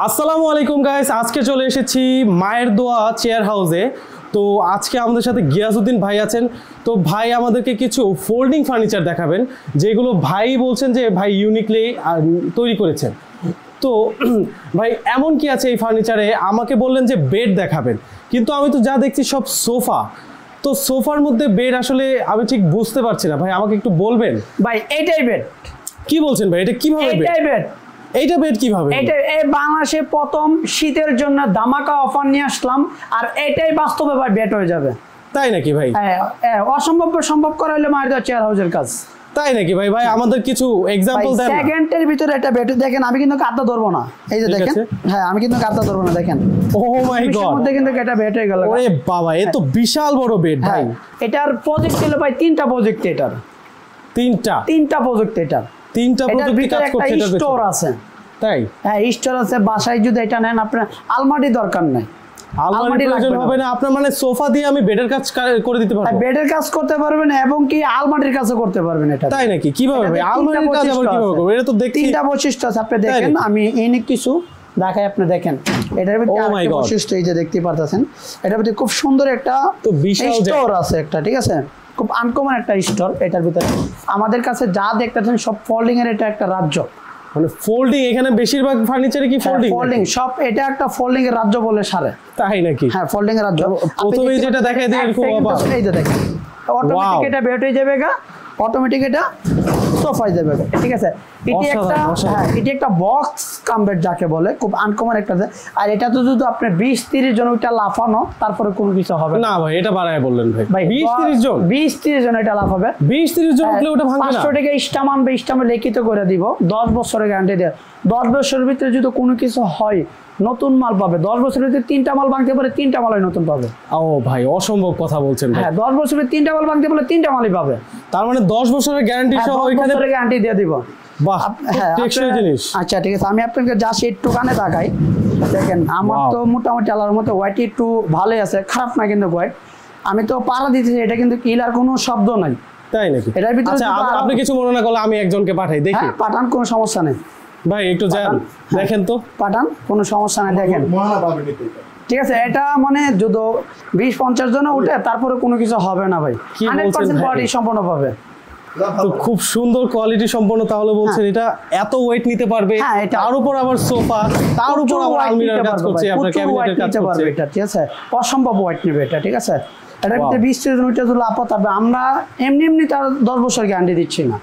আসসালামু আলাইকুম গাইস, আজকে চলে এসেছি মায়ের দোয়া চেয়ার হাউসে। তো আজকে আমাদের সাথে গিয়াসউদ্দিন ভাই আছেন। তো ভাই আমাদেরকে কিছু ফোল্ডিং ফার্নিচার দেখাবেন, যেগুলো ভাই বলছেন যে ভাই ইউনিকলি তৈরি করেছেন। তো ভাই এমন কি আছে এই ফার্নিচারে? আমাকে বললেন যে বেড দেখাবেন, কিন্তু আমি তো যা দেখছি সব সোফা। তো সোফার মধ্যে বেড আসলে আমি ঠিক বুঝতে পারছি না ভাই, আমাকে একটু বলবেন। ভাই এইটাই বেড। কি বলছেন ভাই, এটা কিভাবে বেড? এইটা বেড কিভাবে? এটা এই বাংলাদেশে প্রথম শীতের জন্য ধামাকা অফার নিয়ে আসলাম, আর এটাই বাস্তবে ভাই বেড হয়ে যাবে। তাই নাকি ভাই? অসম্ভব সম্ভব করা হলে মায়ের দোয়া চেয়ার হাউসের কাজ। তাই নাকি ভাই? ভাই আমাদের কিছু एग्जांपल দেন। সেকেন্ডের ভিতরে এটা বেড দেখেন, আমি কিন্তু কাঁদটা ধরবো না। এই যে দেখেন, হ্যাঁ আমি কিন্তু কাঁদটা ধরবো না, দেখেন। ও মাই গড, মধ্যে কিন্তু এটা বেড হয়ে গেল। ওরে বাবা, এ তো বিশাল বড় বেড ভাই। এটার প্রজেক্ট ছিল ভাই তিনটা প্রজেক্ট। এটার তিনটা প্রজেক্ট। তিনটা প্রজেক্ট কাজ করছে। এটা স্টোর আছে। তাই? হ্যাঁ স্টোর আছে। বাসায় যদি এটা নেন, আপনার আলমারি দরকার নাই। আলমারি প্রয়োজন হবে না আপনার, মানে সোফা দিয়ে আমি বেডের কাজ করে দিতে পারবো। বেডের কাজ করতে পারবেন এবং কি আলমারির কাজও করতে পারবেন। এটা তাই নাকি? কিভাবে ভাই আলমারির কাজ আবার কিভাবে করব? এটা তো দেখছি তিনটা বৈশিষ্ট্য আছে। আপনি দেখেন, আমি ইউনিক কিছু দেখাই, আপনি দেখেন। এটার ভিতরে একটা বৈশিষ্ট্য এই যে দেখতে পারতেছেন, এটার ভিতরে খুব সুন্দর একটা তো বিশাল স্টোর আছে একটা, ঠিক আছে? খুব আনকমন একটা স্টোর। এটার ভিতরে আমাদের কাছে যা দেখতেছেন সব ফোল্ডিং এর, এটা একটা রাজ্য। মানে ফোল্ডিং, এখানে বেশিরভাগ ফার্নিচারে কি ফোল্ডিং সব, এটা একটা ফোল্ডিং এর রাজ্য বলে সারে। তাই নাকি? হ্যাঁ ফোল্ডিং এর রাজ্য। প্রথমে যেটা দেখাই দেন, খুব অবাক। এই যে দেখেন, অটোমেটিক এটা বেড হয়ে যাবে গা, অটোমেটিক এটা সোফা হয়ে যাবে, ঠিক আছে? এটি একটা বক্স কাম বেড যাকে বলে, খুব আনকমন একটা। আর এটা তো যদি আপনি 20-30 জন ওইটা লাফানো, তারপরে কোনো কিছু হবে না ভাই। এটা বাড়ায় বললেন ভাই, 20-30 জন? 20-30 জন এটা লাফাবে। 20-30 জন উঠলে ওটা ভাঙবে না। 500 টাকা স্টাম আনবে, স্টামে লিখিত করে দিব, 10 বছরের গ্যারান্টি দেয়। 10 বছরের ভিতরে যদি কোনো কিছু হয়, নতুন মাল পাবে। 10 বছরের ভিতরে 3টা মাল ভাঙতে পারে, 3টা মালই নতুন পাবে। ও ভাই, অসম্ভব কথা বলছেন ভাই। হ্যাঁ 10 বছরে 3টা মাল ভাঙতে পারলে 3টা মালই পাবে। তার মানে 10 বছরের গ্যারান্টি সহ এখানে গ্যারান্টি দিয়ে দিব। বাহ, টেকসই জিনিস। আচ্ছা ঠিক আছে, আমি আপনাকে জাস্ট একটু কানে তাকাই। দেখেন আমার তো মোটামুটি আলার মতো হোয়াইট একটু ভালোই আছে, খারাপ না কিন্তু হোয়াইট। আমি তো পাড়া দিতেছি, এটা কিন্তু কিলার কোনো শব্দ নাই। তাই নাকি? এটার ভিতরে আচ্ছা, আপনি কিছু মনে না করলে আমি একজনকে পাঠাই দেখি। পাঠান, কোনো সমস্যা নেই ভাই, একটু যান দেখেন তো। পাঠান, কোনো সমস্যা নেই, দেখেন। ঠিক আছে, এটা মানে যদি 20-50 জন উঠে, তারপরে কোনো কিছু হবে না ভাই। 100% কোয়ালিটি সম্পন্ন পাবে। তো খুব সুন্দর কোয়ালিটি সম্পন্ন। তাহলে বলছেন এটা এত ওয়েট নিতে পারবে, তার উপর আবার সোফা, তার উপর আবার আলমিরার কাজ করছে, আপনার ক্যাবিনেটের কাজ করছে। এটা ঠিক আছে, অসম্ভব ওয়েট নেবে এটা, ঠিক আছে? এটার ভিতরে 20-30 জন উঠে যদি আপদ হবে, আমরা এমনি তার 10 বছর গ্যারান্টি দিচ্ছি না।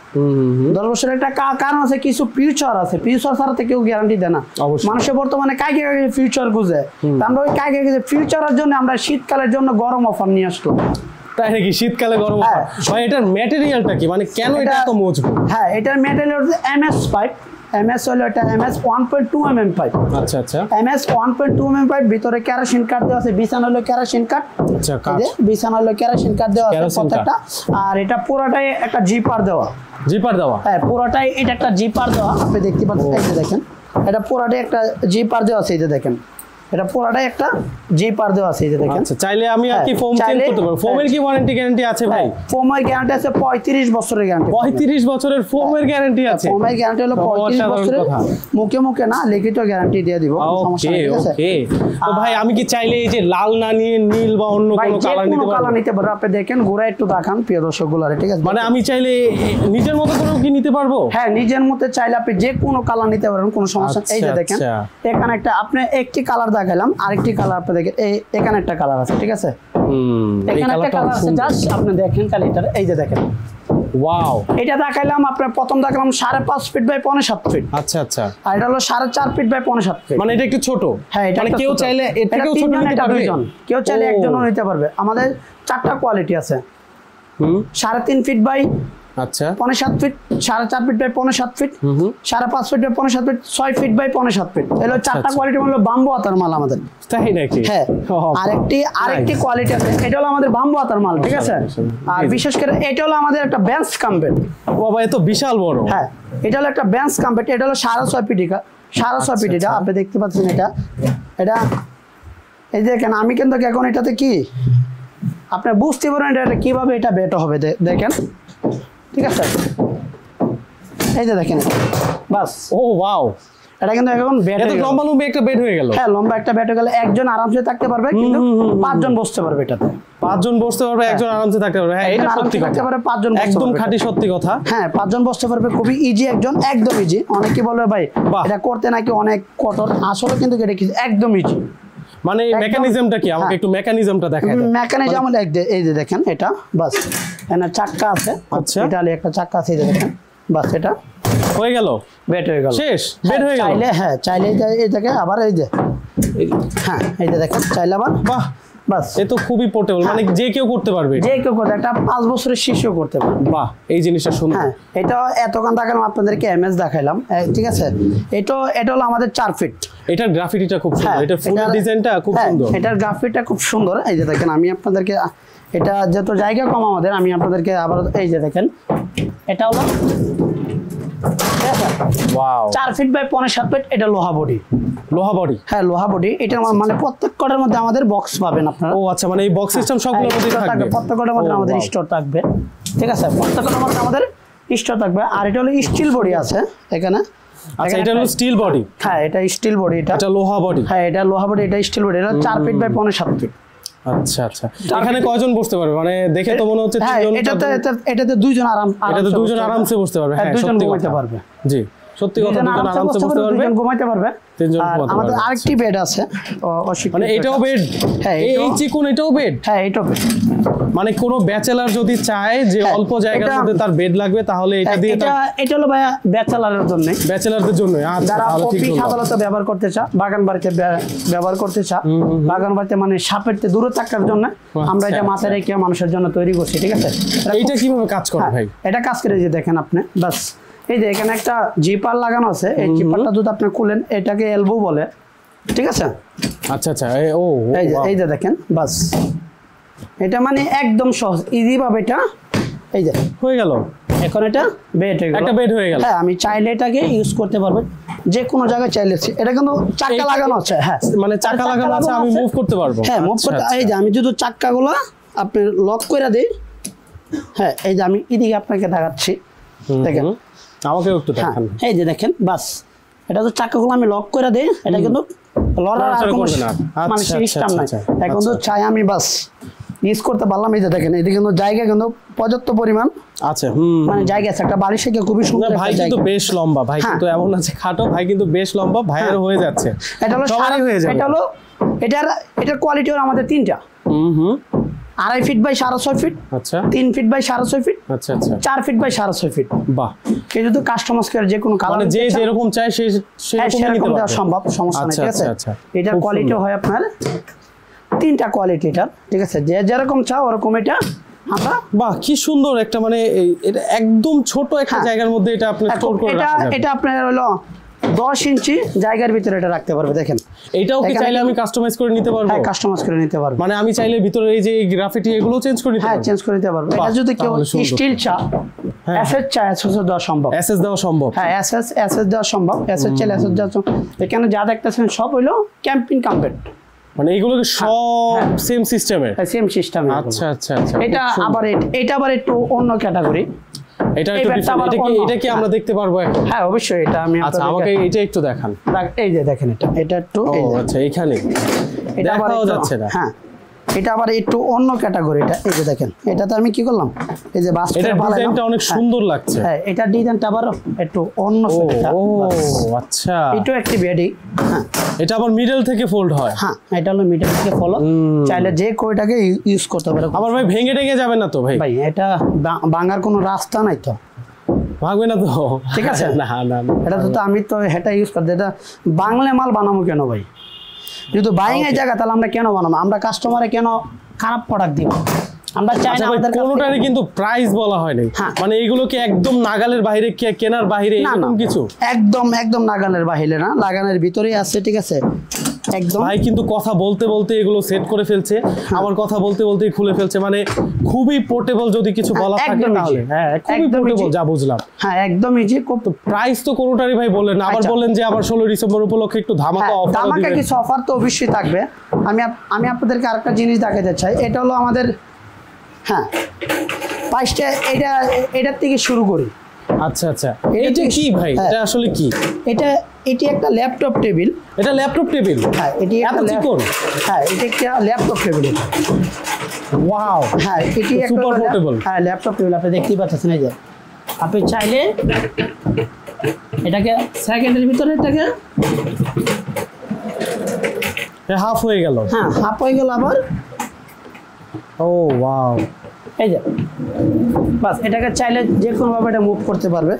10 বছরের একটা কারণ আছে, কিছু ফিউচার আছে। ফিউচার ছাড়া তো কেউ গ্যারান্টি দেয় না। মানুষের বর্তমানে কাকে ফিউচার খুঁজে, আমরা ওই কাকে ফিউচারের জন্য আমরা শীতকালের জন্য গরম অফার নিয়ে আসলাম। তাই নাকি? শীতকালে গরম অফার? ভাই এটার ম্যাটেরিয়ালটা কি, মানে কেন এটা এত মজবুত? হ্যাঁ এটার ম্যাটেরিয়াল হচ্ছে MS পাইপ। MS হলো এটা MS 1.2 mm পাইপ। আচ্ছা আচ্ছা, MS 1.2 mm পাইপ। ভিতরে কেরোসিন কাঠ দেওয়া আছে, বিছানা হলো কেরোসিন কাঠ। আচ্ছা, বিছানা হলো কেরোসিন কাঠ দেওয়া আছে প্রত্যেকটা। আর এটা পুরোটাই একটা জিপার দেওয়া। হ্যাঁ পুরোটাই এটা একটা জিপার দেওয়া, আপনি দেখতে পাচ্ছেন। এই যে দেখেন, এটা পুরোটাই একটা জিপার দেওয়া আছে। এই যে দেখেন, এটা পুরোটাই একটা জিপার দেওয়া আছে। এই যে দেখেন। আচ্ছা, চাইলে আমি আর কি ফোম চেঞ্জ করতে পারবো? ফোমের কি ওয়ারেন্টি গ্যারান্টি আছে ভাই? ফোমের গ্যারান্টি আছে 35 বছরের গ্যারান্টি। 35 বছরের ফোমের গ্যারান্টি আছে? ফোমের গ্যারান্টি হলো 35 বছরের, মুখে না লিখিত গ্যারান্টি দিয়ে দিব, সমস্যা নেই। ওকে। তো ভাই আমি কি চাইলে এই যে লাল না নিয়ে নীল বা অন্য কোনো কালার নিতে পারবো? কালার নিতে পারবো। আপনি দেখেন, ঘুরে একটু দেখান প্রিয় দর্শকগুলোরে, ঠিক আছে? মানে আমি চাইলে নিজের মতো করেও কি নিতে পারবো? হ্যাঁ নিজের মতো চাইলে আপনি যে কোনো কালার নিতে পারবেন, কোনো সমস্যা। এই যে দেখেন, এখানে একটা আপনি একটি কালার দেখালাম, আরেকটি কালার আপনি দেখেন, এখানে একটা কালার আছে, ঠিক আছে? এখানে একটা কালার আছে, জাস্ট আপনি দেখেন খালি এটা। এই যে দেখেন, ওয়াও। এটা দেখাইলাম আপনার, প্রথম দেখালাম 5.5 ফিট বাই 5.5 ফিট। আচ্ছা আচ্ছা। আর এটা হলো 4.5 ফিট বাই 5.5 ফিট। মানে এটা একটু ছোট। হ্যাঁ, এটা কেউ চাইলে এর থেকেও ছোট নিতে পারবে? কেউ চাইলে একজনও নিতে পারবে। আমাদের 4টা কোয়ালিটি আছে। 3.5 ফিট বাই, আচ্ছা 5.5 feet, 4.5 feet by 5.5 feet, 5.5 feet by 5.5 feet, 6 feet by 5.5 feet. এগুলো 4টা কোয়ালিটি হলো বাম্বু আতার মাল আমাদের। তাই নাকি? হ্যাঁ। আরেকটি কোয়ালিটি আছে, এটা হলো আমাদের বাম্বু আতার মাল, ঠিক আছে? আর বিশেষ করে এটা হলো আমাদের একটা বেঞ্চ কাম বেড। বাবা, এত বিশাল বড়। হ্যাঁ, এটা হলো একটা বেঞ্চ কাম বেড। এটা হলো 6.5 ফিট। 6.5 ফিট এটা আপনি দেখতে পাচ্ছেন। এটা এই দেখেন, আমি কিন্তু এখন এটাতে কি আপনি বুঝতে পারেন এটা কিভাবে এটা বেড হবে, দেখেন, ঠিক আছে? এই যে দেখেন, বাস। ও ওয়াও, এটা কিন্তু এখন বেড এত লম্বা একটা বেড হয়ে গেল। হ্যাঁ লম্বা একটা বেড হয়ে গেল, একজন আরামসে থাকতে পারবে, কিন্তু 5 জন বসতে পারবে এটাতে। 5 জন বসতে পারবে, একজন আরামসে থাকতে পারবে। হ্যাঁ এটা সত্যি কথা, 5 জন একদম খাঁটি সত্যি কথা। হ্যাঁ 5 জন বসতে পারবে, খুবই ইজি একজন, একদম ইজি। অনেকে বলবে ভাই এটা করতে নাকি অনেক কঠোর, আসলে কিন্তু এটা কি একদম ইজি। মানে মেকানিজমটা কি, আমাকে একটু মেকানিজমটা দেখায় দেন। মেকানিজম এই যে দেখেন এটা, বাস এখানে চাক্কা আছে। আচ্ছা, এটা একটা চাক্কা আছে, এই যে দেখেন, বাস এটা হয়ে গেল, বেড হয়ে গেল, শেষ, বেড হয়ে গেল। চাইলে হ্যাঁ চাইলে এইটাকে আবার এই যে হ্যাঁ এই যে দেখেন চাইলে আবার, বাহ বাস এ তো খুবই পোর্টেবল, মানে যে কেউ করতে পারবে, যে কেউ করতে, একটা 5 বছরের শিশু করতে পারবে। বাহ এই জিনিসটা সুন্দর। হ্যাঁ এটা এতক্ষণ দেখালাম আপনাদেরকে, এমএস দেখাইলাম, ঠিক আছে। এটা হলো আমাদের 4 ফিট। এটার গ্রাফিটিটা খুব সুন্দর, এটা ফুলের ডিজাইনটা খুব সুন্দর, এটার গ্রাফিটিটা খুব সুন্দর। এই যে দেখেন আমি আপনাদেরকে, এটা যত জায়গা কম আমাদের, আমি আপনাদেরকে আবার এই যে দেখেন, এটা হলো ওয়াও 4 ফিট বাই 5.5 ফিট। এটা লোহা বডি, লোহা বডি। হ্যাঁ লোহা বডি। এটা মানে প্রত্যেক কটার মধ্যে আমাদের বক্স পাবেন আপনারা। ও আচ্ছা, মানে এই বক্স সিস্টেম সবগুলোর মধ্যে থাকবে, প্রত্যেক কটার মধ্যে আমাদের স্টোর থাকবে, ঠিক আছে, প্রত্যেক কটার মধ্যে আমাদের স্টোর থাকবে। আর এটা হলো স্টিল বডি আছে এখানে। আচ্ছা এটা হলো স্টিল বডি। হ্যাঁ এটা স্টিল বডি, এটা লোহা বডি। হ্যাঁ এটা লোহা বডি, এটা স্টিল বডি। এটা 4 ফিট বাই 5.5 ফিট। আচ্ছা আচ্ছা, এখানে কয়জন বসতে পারবে? মানে দেখে তো মনে হচ্ছে এটাতে 2 জন আরামসে বসতে পারবে। হ্যাঁ 2 জন ঘুমাইতে পারবে। জি সত্যি কথা, 2 জন আরামসে বসতে পারবে, 2 জন ঘুমাইতে পারবে। আর আমাদের আরেকটি বেড আছে, মানে এটাও বেড। হ্যাঁ এই চিকন এটাও বেড। হ্যাঁ এটাও বেড। মানে কোন ব্যাচেলর যদি চায় যে অল্প জায়গার মধ্যে তার বেড লাগবে, তাহলে এটা দিয়ে এটা হলো ভাইয়া ব্যাচেলারের জন্য, ব্যাচেলারদের জন্য। যারা অফিস আদালতে ব্যবহার করতে চায়, বাগান বাড়িতে ব্যবহার করতে চায়, বাগান বাড়িতে মানে সাপের থেকে দূরে থাকার জন্য আমরা এটা মাথায় রেখে মানুষের জন্য তৈরি করছি, ঠিক আছে। এইটা কিভাবে কাজ করে ভাই? এটা কাজ করে যে দেখেন আপনি, বাস এই যে এখানে একটা জিপার লাগানো আছে, এই জিপারটা যদি আপনি খুলেন, এটাকে এলবো বলে, ঠিক আছে। আচ্ছা আচ্ছা, এই যে দেখেন, বাস এটা মানে একদম সহজ, ইজি ভাবে এটা এই যে হয়ে গেল। এখন এটা বেড হয়ে গেল, একটা বেড হয়ে গেল। হ্যাঁ আমি চাইলে এটাকে ইউজ করতে পারবো যে কোনো জায়গায় চাইলে। এটা কিন্তু চাকা লাগানো আছে, হ্যাঁ মানে চাকা লাগানো আছে, আমি মুভ করতে পারবো। হ্যাঁ মুভ করতে। এই যে আমি যদি চাকাগুলো আপনি লক করে দেই, হ্যাঁ এই যে আমি এদিকে আপনাকে দেখাচ্ছি, দেখেন আমাকে একটু দেখান। এই যে দেখেন, বাস এটা তো চাকাগুলো আমি লক করে দেই, এটা কিন্তু লড়ার আর কোনো মানে সিস্টেম নাই। এখন তো চাই আমি বাস ইউজ করতে পারলাম। এই যে দেখেন এদিকে কিন্তু জায়গা কিন্তু পর্যাপ্ত পরিমাণ আছে, মানে জায়গা আছে। একটা বাড়ির থেকে খুবই সুন্দর। ভাই কিন্তু বেশ লম্বা, ভাই কিন্তু এমন আছে খাটো, ভাই কিন্তু বেশ লম্বা, ভাইয়ের হয়ে যাচ্ছে। এটা হলো সবারই হয়ে যাবে। এটা হলো এটার কোয়ালিটি হলো আমাদের 3টা, 2.5 ফিট বাই 6.5 ফিট, আচ্ছা 3 ফিট বাই 6.5 ফিট, আচ্ছা আচ্ছা 4 ফিট বাই 6.5 ফিট। বাহ, কেউ যদি কাস্টমাইজ করে যে কোনো কালার, মানে যে যেরকম চায় সেরকম নিতে পারবে, সম্ভব, সমস্যা নেই, ঠিক আছে। এটার কোয়ালিটি হয় আপনার 3টা কোয়ালিটি এটা, ঠিক আছে। যে যেরকম চাও ওরকম এটা আমরা। বাহ কি সুন্দর একটা, মানে এটা একদম ছোট একটা জায়গার মধ্যে এটা আপনি স্টোর করে রাখা যাবে। এটা আপনার হলো 10 ইঞ্চি জায়গার ভিতরে এটা রাখতে পারবে। দেখেন এটাও কি চাইলে আমি কাস্টমাইজ করে নিতে পারবো? হ্যাঁ কাস্টমাইজ করে নিতে পারবো, মানে আমি চাইলে ভিতরে এই যে গ্রাফিটি এগুলো চেঞ্জ করে নিতে পারবো। হ্যাঁ চেঞ্জ করে নিতে পারবো। এটা যদি কেউ স্টিল চা, এসএস চা, এসএস দেওয়া সম্ভব, এসএস দেওয়া সম্ভব। হ্যাঁ এসএস দেওয়া সম্ভব, এসএস চাইলে এসএস দেওয়া সম্ভব। এখানে যা দেখতেছেন সব হলো ক্যাম্পিং কাম্পেট, মানে এগুলো সব সেম সিস্টেমের, সেম সিস্টেম। আচ্ছা আচ্ছা আচ্ছা, এটা আবার একটু অন্য ক্যাটাগরি। এটা কি আমরা দেখতে পারবো এখন? হ্যাঁ অবশ্যই, এটা আমি আচ্ছা আমাকে এটা একটু দেখান। এই যে দেখেন এটা একটু, আচ্ছা এখানে এটা দেখাও যাচ্ছে না। হ্যাঁ এটা আবার একটু অন্য ক্যাটাগরি। এটা এই যে দেখেন, এটাতে আমি কি করলাম, এই যে বাস এটা ডিজাইনটা অনেক সুন্দর লাগছে। হ্যাঁ এটা ডিজাইনটা আবার একটু অন্য সেটা। ও আচ্ছা, এটা একটি বেডি। হ্যাঁ এটা আবার মিডল থেকে ফোল্ড হয়। হ্যাঁ এটা হলো মিডল থেকে ফলো, চাইলে যে কোইটাকে ইউজ করতে পারে। আবার ভাই ভেঙে টেঙে যাবে না তো? ভাই এটা ভাঙার কোনো রাস্তা নাই তো, ভাঙবে না তো? ঠিক আছে। না না এটা তো আমি তো এটা ইউজ করতে, এটা বাংলা মাল বানাবো কেন ভাই? যেহেতু বাইং এর জায়গা, তাহলে আমরা কেন বানাবো? আমরা কাস্টমারে কেন খারাপ প্রোডাক্ট দিব? আমরা চাই না আমাদের কোনোটারই কিন্তু প্রাইস বলা হয় নাই, মানে এগুলো কি একদম নাগালের বাইরে, কেনার বাইরে এরকম কিছু? একদম নাগালের বাইরে না, লাগানোর ভিতরেই আছে, ঠিক আছে একদম। ভাই কিন্তু কথা বলতে বলতে এগুলো সেট করে ফেলছে, আবার কথা বলতে বলতেই খুলে ফেলছে, মানে খুবই পোর্টেবল যদি কিছু বলা থাকে তাহলে। হ্যাঁ খুবই পোর্টেবল, যা বুঝলাম। হ্যাঁ একদম ইজি। প্রাইস তো কোনোটারই ভাই বললেন না, আবার বললেন যে আবার 16 ডিসেম্বর উপলক্ষে একটু ধামাকা অফার দিবেন। ধামাকা কিছু অফার তো অবশ্যই থাকবে। আমি আপনাদেরকে আরেকটা জিনিস দেখাতে চাই। এটা হলো আমাদের, হ্যাঁ প্রাইসটা এটার থেকে শুরু করি। আচ্ছা আচ্ছা, এটা কি ভাই? এটা আসলে কি? এটি একটা ল্যাপটপ টেবিল। এটা ল্যাপটপ টেবিল? হ্যাঁ, এটি একটা চিকন। হ্যাঁ, এটা একটা ল্যাপটপ টেবিল। ওয়াও, হ্যাঁ, এটি একটা সুপার পোর্টেবল। হ্যাঁ, ল্যাপটপ টেবিল। আপনি দেখতেই পাচ্ছেন, এই যে আপনি চাইলে এটাকে সেকেন্ডের ভিতরে এটাকে হাফ হয়ে গেল। হ্যাঁ, হাফ হয়ে গেল আবার। ও ওয়াও, এই যে বাস, এটাকে চাইলে যে কোনোভাবে এটা মুভ করতে পারবে।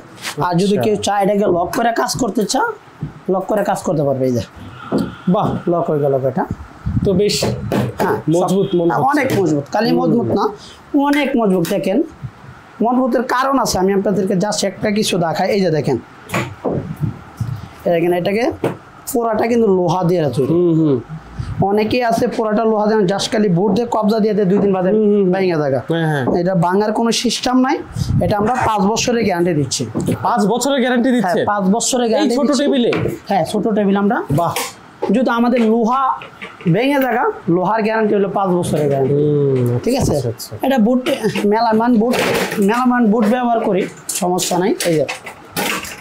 আর যদি কেউ চায় এটাকে লক করে কাজ করতে চায়, লক করে কাজ করতে পারবে। এই যে বাহ, লক হয়ে গেল এটা। তো বেশ হ্যাঁ, মজবুত মনে হচ্ছে। অনেক মজবুত, খালি মজবুত না, অনেক মজবুত। দেখেন, মজবুতের কারণ আছে, আমি আপনাদেরকে জাস্ট একটা কিছু দেখাই। এই যে দেখেন, এটাকে পোড়াটা কিন্তু লোহা দিয়ে তৈরি। অনেকেই আছে পোড়াটা লোহা দিয়ে জাস্ট খালি বুট দিয়ে কবজা দিয়ে 2 দিন বাদে ভেঙে থাকা। এটা ভাঙার কোনো সিস্টেম নাই। এটা আমরা 5 বছরের গ্যারান্টি দিচ্ছি। 5 বছরের গ্যারান্টি দিচ্ছে? 5 বছরের গ্যারান্টি। ছোট টেবিলে? হ্যাঁ, ছোট টেবিল আমরা। বাহ, যদি আমাদের লোহা ভেঙে থাকা, লোহার গ্যারান্টি হলো 5 বছরের গ্যারান্টি। ঠিক আছে, এটা বুট মেলামান বুট ব্যবহার করি, সমস্যা নাই। এই যে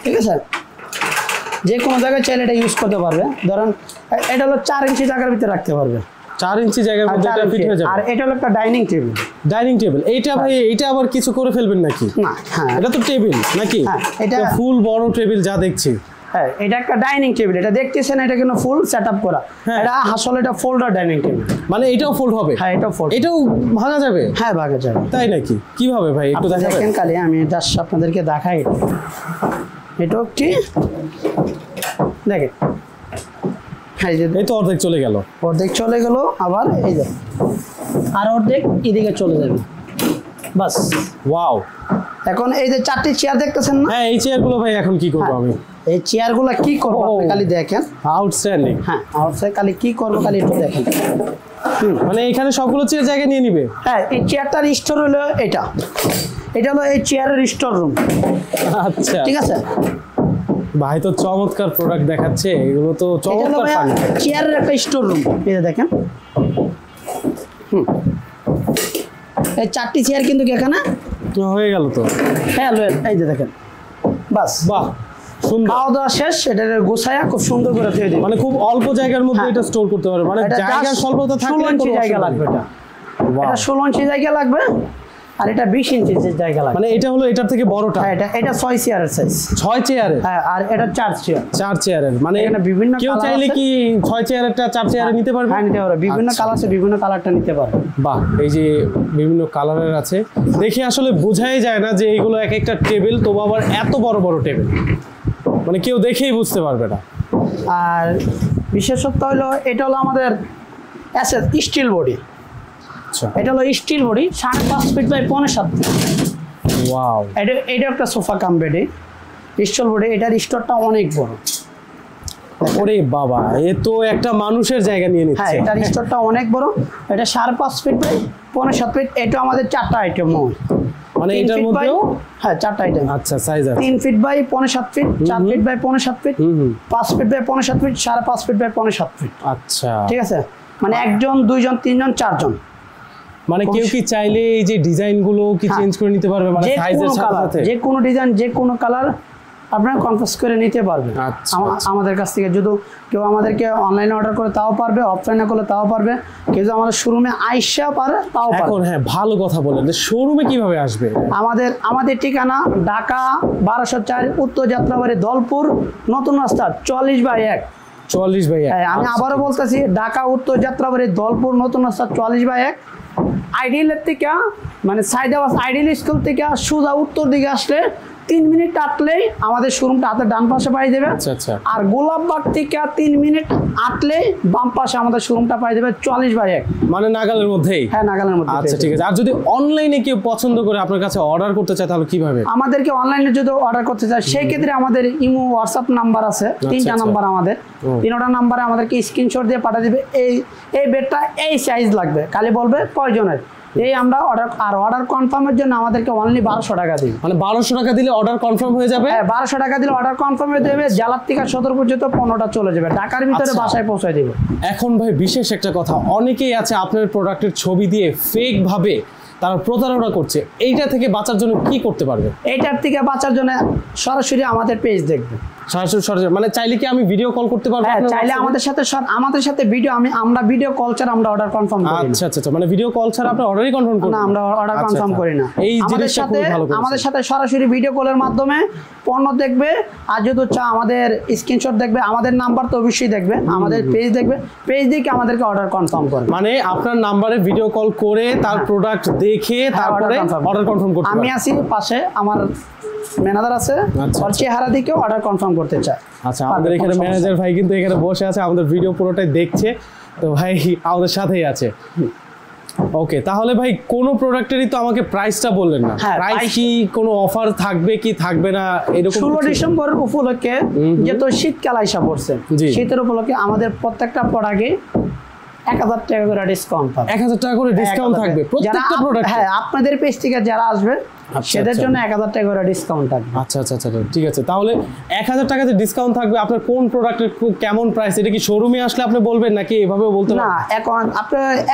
ঠিক আছে, যে কোনো জায়গায় চাইলে এটা ইউজ করতে পারবে। ধরেন এটা হলো 4 ইঞ্চি জায়গার ভিতরে রাখতে পারবে। 4 ইঞ্চি জায়গার মধ্যে এটা ফিট হয়ে যাবে। আর এটা হলো একটা ডাইনিং টেবিল। ডাইনিং টেবিল এইটা ভাই, এটা আবার কিছু করে ফেলবেন নাকি? না, হ্যাঁ, এটা তো টেবিল নাকি? হ্যাঁ, এটা ফুল বড় টেবিল যা দেখছি। হ্যাঁ, এটা একটা ডাইনিং টেবিল। এটা দেখতেছেন, এটা কিন্তু ফুল সেটআপ করা। এটা আসলে এটা ফোল্ডার ডাইনিং টেবিল। মানে এটাও ফোল্ড হবে? হ্যাঁ, এটাও ফোল্ড। এটাও ভাঙা যাবে? হ্যাঁ, ভাঙা যাবে। তাই নাকি? কিভাবে ভাই একটু দেখাবেন? দেখেন কালি, আমি জাস্ট আপনাদেরকে দেখাই। এটাও কি দেখেন, এই তো অর্ধেক চলে গেল। অর্ধেক চলে গেল, আবার এই যে আর অর্ধেক এদিকে চলে যাবে। বাস, ওয়াও। এখন এই যে 4টি চেয়ার দেখতেছেন না? হ্যাঁ, এই চেয়ারগুলো ভাই এখন কি করব আমি? এই চেয়ারগুলো কি করব আপনি খালি দেখেন। আউটস্ট্যান্ডিং। হ্যাঁ, আউটসাইড খালি কি করব খালি একটু দেখেন। মানে এখানে সবগুলো চেয়ার জায়গা নিয়ে নিবে? হ্যাঁ, এই চেয়ারটার স্টোর হলো এটা হলো এই চেয়ারের স্টোর রুম। আচ্ছা, ঠিক আছে ভাই, তো চমৎকার প্রোডাক্ট দেখাচ্ছে। এগুলো তো চমৎকার ফার্নিচার। চেয়ারের একটা স্টোর রুম। এই যে দেখেন, এই 4টি চেয়ার কিন্তু এখানে হয়ে গেল তো। হ্যাঁ, এই যে দেখেন, বাস। বাহ, সুন্দর। খাওয়া দাওয়া শেষ, এটা গোছায়া খুব সুন্দর করে তৈরি দিই। মানে খুব অল্প জায়গার মধ্যে এটা স্টোর করতে পারবে। মানে জায়গার স্বল্পতা থাকলে 16 ইঞ্চি জায়গা লাগবে। এটা 16 ইঞ্চি জায়গা লাগবে, আর এটা 20 ইঞ্চি জায়গা লাগবে। মানে এটা হলো এটার থেকে বড়টা? হ্যাঁ, এটা 6 চেয়ারের সাইজ। 6 চেয়ারের? হ্যাঁ, আর এটা 4 চেয়ার। 4 চেয়ারের। মানে এখানে বিভিন্ন কেউ চাইলে কি 6 চেয়ারেরটা 4 চেয়ারে নিতে পারবে? হ্যাঁ, নিতে পারবে। বিভিন্ন কালার আছে, বিভিন্ন কালারটা নিতে পারবে। বাহ, এই যে বিভিন্ন কালারের আছে, দেখে আসলে বোঝাই যায় না যে এইগুলো এক একটা টেবিল, তবু আবার এত বড় বড় টেবিল, মানে কেউ দেখেই বুঝতে পারবে না। আর বিশেষত্ব হলো এটা হলো আমাদের স্টিল বডি। আচ্ছা, এটা হলো steel body, 5.5 feet by 5.7 feet. Wow. এটা একটা সোফা কাম বেডে স্টিল বডি। এটার স্টোরটা অনেক বড়। ওরে বাবা, এ তো একটা মানুষের জায়গা নিয়ে হ্যাঁ, নিচ্ছে। এটার স্টোরটা অনেক বড়। এটা 5.5 ফিট বাই 5.7 ফিট। এটা আমাদের 4টা আইটেম হয়। মানে এটার মধ্যেও? হ্যাঁ, 4টা আইটেম। আচ্ছা, সাইজ আছে 3 feet by 5.7 feet, 4 feet by 5.7 feet, 5 feet by 5.7 feet, 5.5 feet by 5.7 feet. আচ্ছা, ঠিক আছে, মানে 1 জন 2 জন 3 জন 4 জন। মানে কেউ কি চাইলে এই যে ডিজাইন গুলো কি চেঞ্জ করে নিতে পারবে? মানে সাইজের সাথে সাথে যে কোনো ডিজাইন, যে কোনো কালার আপনারা কনফার্স করে নিতে পারবেন। আচ্ছা, আমাদের কাছ থেকে যদি কেউ আমাদেরকে অনলাইনে অর্ডার করে তাও পারবে, অফলাইনে করলে তাও পারবে, কেউ যদি আমাদের শোরুমে আইসা পারে তাও পারবে। এখন হ্যাঁ, ভালো কথা বলেন যে শোরুমে কিভাবে আসবে? আমাদের ঠিকানা ঢাকা 1204 উত্তর যাত্রাবাড়ি, দলপুর, নতুন রাস্তা 40/1। 40/1। আমি আবারও বলতেছি, ঢাকা উত্তর যাত্রাবাড়ি, দলপুর, নতুন রাস্তা 40/1। আইডিয়ালের থেকে, মানে সাইদাবাস আইডিয়াল স্কুল থেকে সোজা উত্তর দিকে আসলে 3 মিনিট হাঁটলেই আমাদের শোরুমটা হাতের ডান পাশে পাই যাবে। আর গোলাপবাগ থেকে 3 মিনিট হাঁটলেই বাম পাশে আমাদের শোরুমটা পাই যাবে 40/1। মানে নাগালের মধ্যেই? হ্যাঁ, নাগালের মধ্যে। আচ্ছা, ঠিক আছে। আর যদি অনলাইনে কেউ পছন্দ করে আপনার কাছে অর্ডার করতে চায় তাহলে কিভাবে? আমাদেরকে অনলাইনে যদি অর্ডার করতে চায় সেই ক্ষেত্রে আমাদের ইমো, হোয়াটসঅ্যাপ নাম্বার আছে, 3টা নাম্বার আমাদের। 3টা নাম্বারে আমাদেরকে স্ক্রিনশট দিয়ে পাঠিয়ে দিবে এই বেডটা এই সাইজ লাগবে, খালি বলবে কয়জনের। এই আমরা অর্ডার কনফার্মের জন্য আমাদেরকে অনলি 1200 টাকা দিই। মানে 1200 টাকা দিলে অর্ডার কনফার্ম হয়ে যাবে? হ্যাঁ, 1200 টাকা দিলে অর্ডার কনফার্ম হয়ে যাবে। জেলার থেকে সদর পর্যন্ত 15টা চলে যাবে, ঢাকার ভিতরে বাসায় পৌঁছে দিবে। এখন ভাই বিশেষ একটা কথা, অনেকেই আছে আপনার প্রোডাক্টের ছবি দিয়ে ফেক ভাবে তারা প্রতারণা করছে, এইটা থেকে বাঁচার জন্য কি করতে পারবে? এইটার থেকে বাঁচার জন্য সরাসরি আমাদের পেজ দেখবে। সরাসরি মানে চাইলে কি আমি ভিডিও কল করতে পারবো? হ্যাঁ, চাইলে আমাদের সাথে ভিডিও আমরা ভিডিও কল ছাড়া আমরা অর্ডার কনফার্ম করি না। আচ্ছা আচ্ছা, মানে ভিডিও কল ছাড়া আপনি অর্ডারই কনফার্ম করেন না? আমরা অর্ডার কনফার্ম করি না। এই জিনিসটা খুব ভালো করেছেন। আমাদের সাথে সরাসরি ভিডিও কলের মাধ্যমে পণ্য দেখবে, আর যদি আমাদের স্ক্রিনশট দেখবে, আমাদের নাম্বার তো অবশ্যই দেখবে, আমাদের পেজ দেখবে, পেজ দেখে আমাদেরকে অর্ডার কনফার্ম করবে। মানে আপনার নাম্বারে ভিডিও কল করে তার প্রোডাক্ট দেখে তারপরে অর্ডার কনফার্ম করতে আমি আছি পাশে, আমার ম্যানেজার আছে, ওর চেহারা দেখে অর্ডার কনফার্ম করতে চায়। আচ্ছা, আমাদের এখানে ম্যানেজার ভাই কিন্তু এখানে বসে আছে, আমাদের ভিডিও পুরোটাই দেখছে, তো ভাই আমাদের সাথেই আছে। ওকে, তাহলে ভাই কোন প্রোডাক্টেরই তো আমাকে প্রাইসটা বললেন না, প্রাইস কি কোনো অফার থাকবে কি থাকবে না এরকম? 16 ডিসেম্বর উপলক্ষে যেহেতু শীতকাল আইসা পড়ছে, শীতের উপলক্ষে আমাদের প্রত্যেকটা প্রোডাক্টে 1000 টাকা করে ডিসকাউন্ট পাবে। 1000 টাকা করে ডিসকাউন্ট থাকবে প্রত্যেকটা প্রোডাক্টে? হ্যাঁ, আপনাদের পেজ থেকে যারা আসবে সেদের জন্য 1000 টাকা করে ডিসকাউন্ট থাকবে। আচ্ছা আচ্ছা আচ্ছা, ঠিক আছে। তাহলে 1000 টাকাতে ডিসকাউন্ট থাকবে। আপনার কোন প্রোডাক্টের কেমন প্রাইস, এটা কি শোরুমে আসলে আপনি বলবেন নাকি এভাবেও বলতে পারেন? না,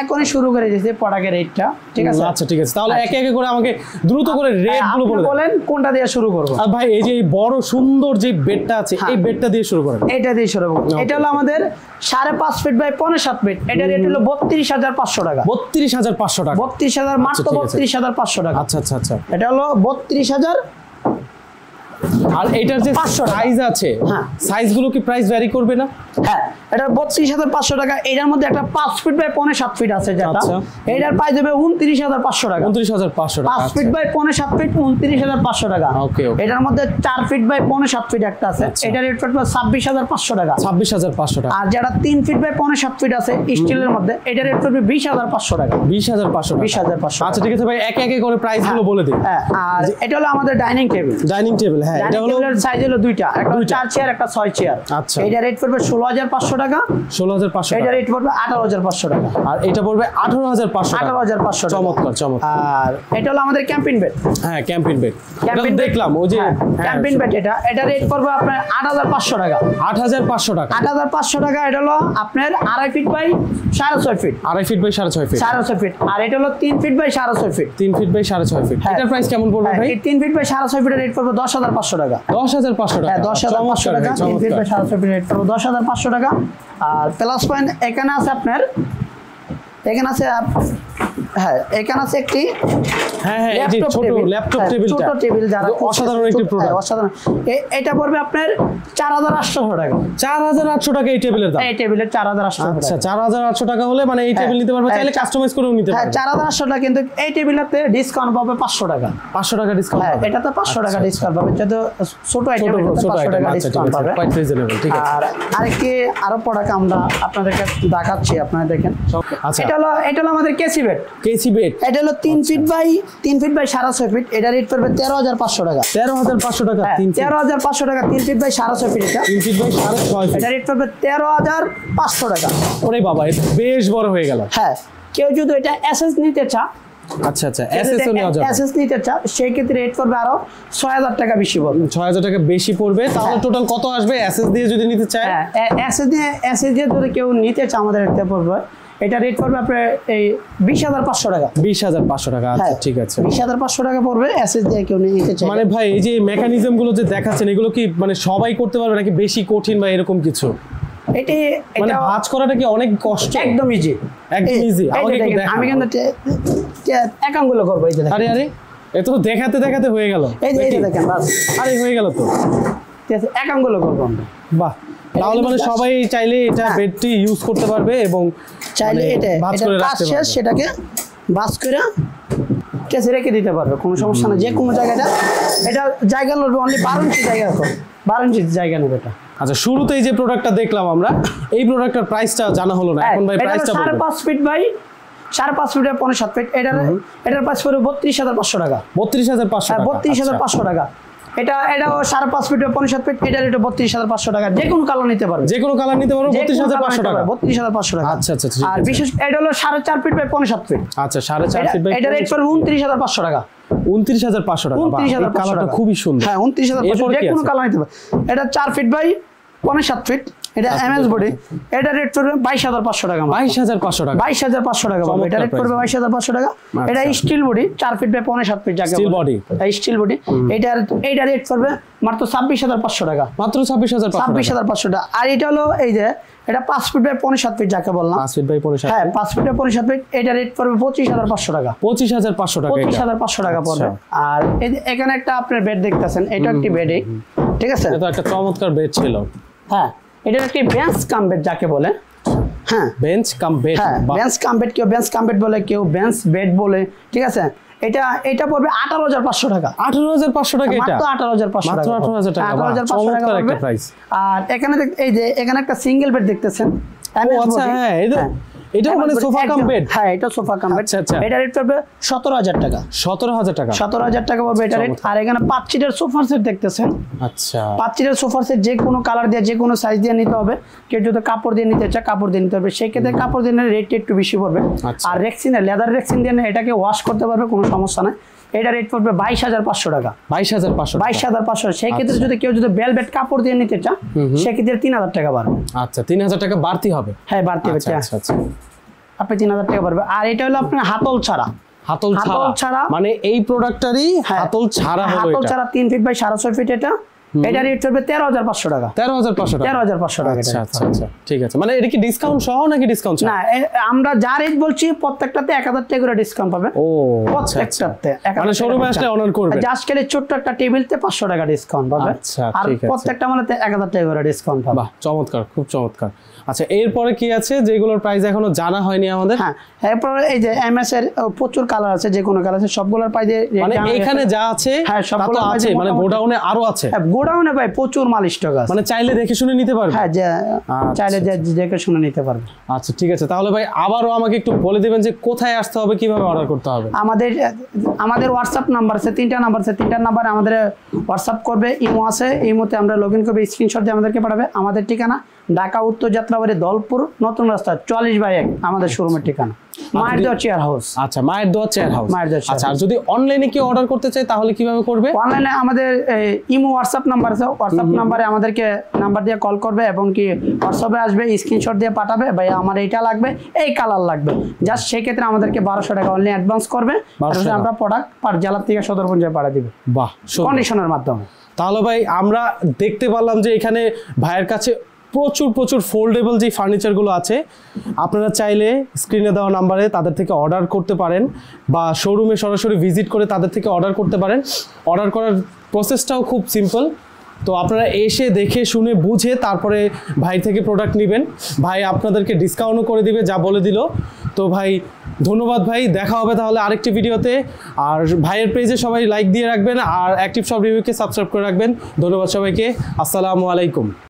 এখনই শুরু করে দিয়েছে প্রোডাক্টের রেটটা, ঠিক আছে? আচ্ছা ঠিক আছে, তাহলে একে একে করে আমাকে দ্রুত করে রেটগুলো বলেন কোনটা দিয়ে শুরু করব? ভাই এই যে বড় সুন্দর যে বেডটা আছে, এই বেডটা দিয়ে শুরু করেন। এটা দিয়ে শুরু করব। এটা হলো আমাদের 5.5 ফিট বাই 5.7 ফিট। এটা রেট হলো 32500 টাকা। 32500 টাকা? 32000, মাত্র 32500 টাকা। আচ্ছা আচ্ছা আচ্ছা, এটা হলো 32000। আর এটার যে সাইজ আছে, হ্যাঁ, সাইজগুলো কি প্রাইস ভ্যারি করবে না? হ্যাঁ, এটা 32500 টাকা। এটার মধ্যে একটা 5 ফিট বাই 5.7 ফিট আছে, যেটা এটার প্রাইস হবে 29500 টাকা। 29500 টাকা। 5 ফিট বাই 5.7 ফিট 29500 টাকা। ওকে ওকে। এটার মধ্যে 4 ফিট বাই 5.7 ফিট একটা আছে, এটার রেট পড়বে 26500 টাকা। 26500 টাকা। আর যেটা 3 ফিট বাই 5.7 ফিট আছে স্টিলের মধ্যে, এটার রেট পড়বে 20500 টাকা। 20500 টাকা। 20500। আচ্ছা ঠিক আছে ভাই, একে একে করে প্রাইসগুলো বলে দিন। হ্যাঁ, আর এটা হলো আমাদের ডাইনিং টেবিল। ডাইনিং টেবিল, হ্যাঁ, এটা হলো সাইজ হলো দুইটা, একটা 4 চেয়ার, একটা 6 চেয়ার। আচ্ছা, এটা রেট পড়বে 16500 টাকা। 16500 টাকা। এটা রেট পড়বে 18500 টাকা। আর এটা পড়বে 18500 টাকা। 18500 টাকা। চমৎকার চমৎকার। আর এটা হলো আমাদের ক্যাম্পিং বেড। হ্যাঁ, ক্যাম্পিং বেড, এটা দেখলাম ওই যে ক্যাম্পিং বেড। এটা রেট পড়বে আপনার 8500 টাকা। 8500 টাকা। 8500 টাকা। এটা হলো আপনার 2.5 feet by 6.5 feet. 2.5 feet by 6.5 feet. 6.5 feet. আর এটা হলো 3 feet by 6.5 feet. 3 feet by 6.5 feet. এটার প্রাইস কেমন পড়বে ভাই? এই 3 ফিট বাই 6.5 ফিটের রেট পড়বে 10500 টাকা। 10500 টাকা। হ্যাঁ, 10500 টাকা। 3 ফিট বাই 6.5 ফিটের রেট পড়বে 10500 টাকা। আর প্লাস পয়েন্ট এখানে আছে আপনার, এখানে আছে, হ্যাঁ, এখানে আছে একটি, হ্যাঁ হ্যাঁ, এই যে ছোট ল্যাপটপ টেবিলটা, ছোট টেবিল, যারা অসাধারণ একটি প্রোডাক্ট। অসাধারণ। এটা পড়বে আপনার 4800 টাকা। 4800 টাকা এই টেবিলের দাম? এই টেবিলের 4800 টাকা। আচ্ছা, 4800 টাকা হলে মানে এই টেবিল নিতে পারবে, চাইলে কাস্টমাইজ করেও নিতে পারবে। হ্যাঁ, 4800 টাকা। কিন্তু এই টেবিলেতে ডিসকাউন্ট পাবে 500 টাকা। 500 টাকা ডিসকাউন্ট? হ্যাঁ, এটাতে 500 টাকা ডিসকাউন্ট পাবে। যত ছোট আইটেম, 500 টাকা ডিসকাউন্ট পাবে। কোয়াইট রিজনেবল, ঠিক আছে। আর আরেকটি আরো প্রোডাক্ট আমরা আপনাদেরকে দেখাচ্ছি, আপনারা দেখেন। আচ্ছা, এটা হলো আমাদের কেসি বেড। কেসি বেড, এটা হলো 3 ফিট বাই 6.5 ফিট। এটা রেট পড়বে 13500 টাকা। 13500 টাকা। 13500 টাকা। 3 ফিট বাই 6.5 ফিট। এটা 3 ফিট বাই 6.5 ফিট। এটা রেট পড়বে 13500 টাকা। ওরে বাবা, এটা বেশ বড় হয়ে গেল। হ্যাঁ, কেউ যদি এটা এসএস নিতে চায়, আচ্ছা আচ্ছা, এসএস ও নেওয়া যাবে। এসএস নিতে চায়, সেই ক্ষেত্রে রেট পড়বে আরো 6000 টাকা বেশি পড়বে। 6000 টাকা বেশি পড়বে। তাহলে টোটাল কত আসবে এসএস দিয়ে যদি নিতে চায়? হ্যাঁ, এসএস দিয়ে যদি কেউ নিতে চায়, আমাদের এতে পড়বে, এটা রেট পড়বে আপনার এই 20500 টাকা। 20500 টাকা। আচ্ছা ঠিক আছে, 20500 টাকা পড়বে এসএস দিয়ে কেউ নিতে চায়। মানে ভাই এই যে মেকানিজম গুলো যে দেখাচ্ছেন, এগুলো কি মানে সবাই করতে পারবে নাকি বেশি কঠিন বা এরকম কিছু? এটি মানে ভাঁজ করাটা কি অনেক কষ্ট? একদম ইজি, একদম ইজি। আমাকে একটু দেখান। আমি কিন্তু এক আঙ্গুলে করব। এই যে দেখেন। আরে আরে, এ তো দেখাতে দেখাতে হয়ে গেল। এই যে দেখেন, বাস। আরে হয়ে গেল তো। ঠিক আছে, এক আঙ্গুলে করব আমরা। বাহ, তাহলে মানে সবাই চাইলে এটা বেডটি ইউজ করতে পারবে এবং চাইলে এটা ভাঁজ করে রাখতে পারবে। সেটাকে ভাঁজ করে কেসে রেখে দিতে পারবে, কোনো সমস্যা না। যে কোনো জায়গাটা, এটা জায়গা নেবে অনলি 12 ইঞ্চি জায়গা রাখো, 12 ইঞ্চি জায়গা নেবে এটা। আচ্ছা, শুরুতেই যে প্রোডাক্টটা দেখলাম আমরা, এই প্রোডাক্টটার প্রাইসটা জানা হলো না। এখন ভাই প্রাইসটা বলুন। 5.5 ফিট বাই 5.5 ফিট 5.7 ফিট। এটার প্রাইস পড়বে 32500 টাকা। 32500 টাকা। 32500 টাকা। এটাও 5.5 ফিট 5.7 ফিট। এটার রেট 32500 টাকা। যে কোনো কালার নিতে পারবে, যে কোনো কালার নিতে পারবে। 32500 টাকা। 32500 টাকা। আচ্ছা আচ্ছা, আর বিশেষ এটা হলো 4.5 ফিট বাই 5.7 ফিট। আচ্ছা, 4.5 ফিট বাই। এটার রেট পড়বে 29500 টাকা। 29500 টাকা। 29500 টাকা। কালারটা খুবই সুন্দর। হ্যাঁ, 29500। যে কোনো কালার নিতে পারবে। এটা 4 ফিট বাই 5.7 ফিট। এটা এমএস বডি, এটা রেট পড়বে 22500 টাকা। 22500 টাকা, 22500 টাকা পড়বে, এটা রেট পড়বে 22500 টাকা। এটা steel body 4 feet by 5.5 feet যাকে স্টিল বডি, স্টিল বডি। এটা রেট পড়বে মাত্র 26500 টাকা, মাত্র 26500 টাকা। আর এটা হলো এই যে এটা 5 ফিট বাই 5.5 ফিট যাকে বললাম, 5 ফিট বাই 5.5, হ্যাঁ 5 ফিট বাই 5.5 ফিট। এটা রেট পড়বে 25500 টাকা, 25500 টাকা, 25500 টাকা পড়বে। আর এখানে একটা আপনার বেড দেখতেছেন, এটা একটি বেড, ঠিক আছে, এটা একটা চমৎকার বেড ছিল। হ্যাঁ এটা একটি বেঞ্চ কাম বেড যাকে বলে, হ্যাঁ বেঞ্চ কাম বেড, হ্যাঁ বেঞ্চ কাম বেড, কেউ বেঞ্চ কাম বেড বলে, কেউ বেঞ্চ বেড বলে, ঠিক আছে। এটা পড়বে 18500 টাকা, 18500 টাকা, এটা মাত্র 18500 টাকা, মাত্র 18000 টাকা, 18500 টাকা একটা প্রাইস। আর এখানে এই যে এখানে একটা সিঙ্গেল বেড দেখতেছেন, আচ্ছা হ্যাঁ এটা মানে সোফা কাম বেড, হ্যাঁ এটা সোফা কাম বেড। আচ্ছা এটা রেট পড়বে 17000 টাকা, 17000 টাকা, 17000 টাকা পড়বে এটা রেট। আর এখানে 5 সিটের সোফা সেট দেখতেছেন, আচ্ছা 5 সিটের সোফা সেট যে কোনো কালার দিয়ে যে কোনো সাইজ দিয়ে নিতে হবে। কেউ যদি কাপড় দিয়ে নিতে চায় কাপড় দিয়ে নিতে হবে, সেই ক্ষেত্রে কাপড় দিয়ে নিলে রেট একটু বেশি পড়বে। আর রেক্সিনের লেদার রেক্সিন দিয়ে এটাকে ওয়াশ করতে পারবে, কোনো সমস্যা নাই। এটা রেট পড়বে 22500 টাকা, 22500। সেই ক্ষেত্রে যদি কেউ যদি বেলভেট কাপড় দিয়ে নিতে চায় সেক্ষেত্রে 3000 টাকা বাড়বে। আচ্ছা 3000 টাকা বাড়তি হবে, হ্যাঁ বাড়তি হবে, আচ্ছা আচ্ছা আপনি 3000 টাকা বাড়বে। আর এটা হলো আপনার হাতল ছাড়া, হাতল ছাড়া মানে এই প্রোডাক্টটারই হাতল ছাড়া হলো, হাতল ছাড়া 3 ফিট বাই 6.5 ফিট। এটা রেট পড়বে 13500 টাকা, 13500 টাকা, 13500 টাকা। আচ্ছা আচ্ছা আচ্ছা ঠিক আছে। মানে এটা কি ডিসকাউন্ট সহ নাকি ডিসকাউন্ট ছাড়া? না আমরা যা রেট বলছি প্রত্যেকটাতে 1000 টাকা করে ডিসকাউন্ট পাবে। ও প্রত্যেকটাতে মানে শোরুমে আসলে অনার করবে, জাস্ট খালি ছোট্ট একটা টেবিলতে 500 টাকা ডিসকাউন্ট পাবে। আচ্ছা আর ঠিক আছে, প্রত্যেকটা মানেতে 1000 টাকা করে ডিসকাউন্ট পাবে। বাহ চমৎকার, খুব চমৎকার। আচ্ছা এরপরে কি আছে যেগুলোর প্রাইস এখনো জানা হয়নি আমাদের? হ্যাঁ এরপরে এই যে এমএস এর প্রচুর কালার আছে, যে কোনো কালার আছে, সবগুলোর প্রাইস মানে এখানে যা আছে হ্যাঁ সবগুলো আছে, মানে গোডাউনে আরো আছে? হ্যাঁ গোডাউনে ভাই প্রচুর মাল স্টক আছে, মানে চাইলে দেখে শুনে নিতে পারবে? হ্যাঁ চাইলে দেখে শুনে নিতে পারবে। আচ্ছা ঠিক আছে, তাহলে ভাই আবারও আমাকে একটু বলে দিবেন যে কোথায় আসতে হবে, কিভাবে অর্ডার করতে হবে? আমাদের হোয়াটসঅ্যাপ নাম্বার আছে, 3টা নাম্বার আছে, 3টা নাম্বারে আমাদের হোয়াটসঅ্যাপ করবে, ইমো আছে, ইমোতে আমরা লগ ইন করবে, স্ক্রিনশট দিয়ে আমাদেরকে পাঠাবে। আমাদের ঠিকানা ঢাকা উত্তর যাত্রাবাড়ি দলপুর নতুন রাস্তা 44/1 আমাদের শোরুমের ঠিকানা, মায়ের দোয়া চেয়ার হাউস। আচ্ছা মায়ের দোয়া চেয়ার হাউস। আচ্ছা আর যদি অনলাইনে কেউ অর্ডার করতে চায় তাহলে কিভাবে করবে? অনলাইনে আমাদের ইমো হোয়াটসঅ্যাপ নাম্বার আছে, হোয়াটসঅ্যাপ নাম্বারে আমাদেরকে নাম্বার দিয়ে কল করবে এবং কি হোয়াটসঅ্যাপে আসবে, স্ক্রিনশট দিয়ে পাঠাবে, ভাই আমার এইটা লাগবে, এই কালার লাগবে, জাস্ট সেই ক্ষেত্রে আমাদেরকে 1200 টাকা অনলাইন অ্যাডভান্স করবে, আমরা প্রোডাক্ট পার জেলা থেকে সদরপুঞ্জে পাঠিয়ে দিব, বাহ কন্ডিশনের মাধ্যমে। তাহলে ভাই আমরা দেখতে পারলাম যে এখানে ভাইয়ের কাছে প্রচুর ফোল্ডেবল যে ফার্নিচারগুলো আছে, আপনারা চাইলে স্ক্রিনে দেওয়া নাম্বারে তাদের থেকে অর্ডার করতে পারেন বা শোরুমে সরাসরি ভিজিট করে তাদের থেকে অর্ডার করতে পারেন। অর্ডার করার প্রসেসটাও খুব সিম্পল, তো আপনারা এসে দেখে শুনে বুঝে তারপরে ভাই থেকে প্রোডাক্ট নেবেন, ভাই আপনাদেরকে ডিসকাউন্টও করে দিবে যা বলে দিল। তো ভাই ধন্যবাদ ভাই, দেখা হবে তাহলে আরেকটি ভিডিওতে। আর ভাইয়ের পেজে সবাই লাইক দিয়ে রাখবেন আর অ্যাক্টিভ শপ রিভিউকে সাবস্ক্রাইব করে রাখবেন। ধন্যবাদ সবাইকে, আসসালামু আলাইকুম।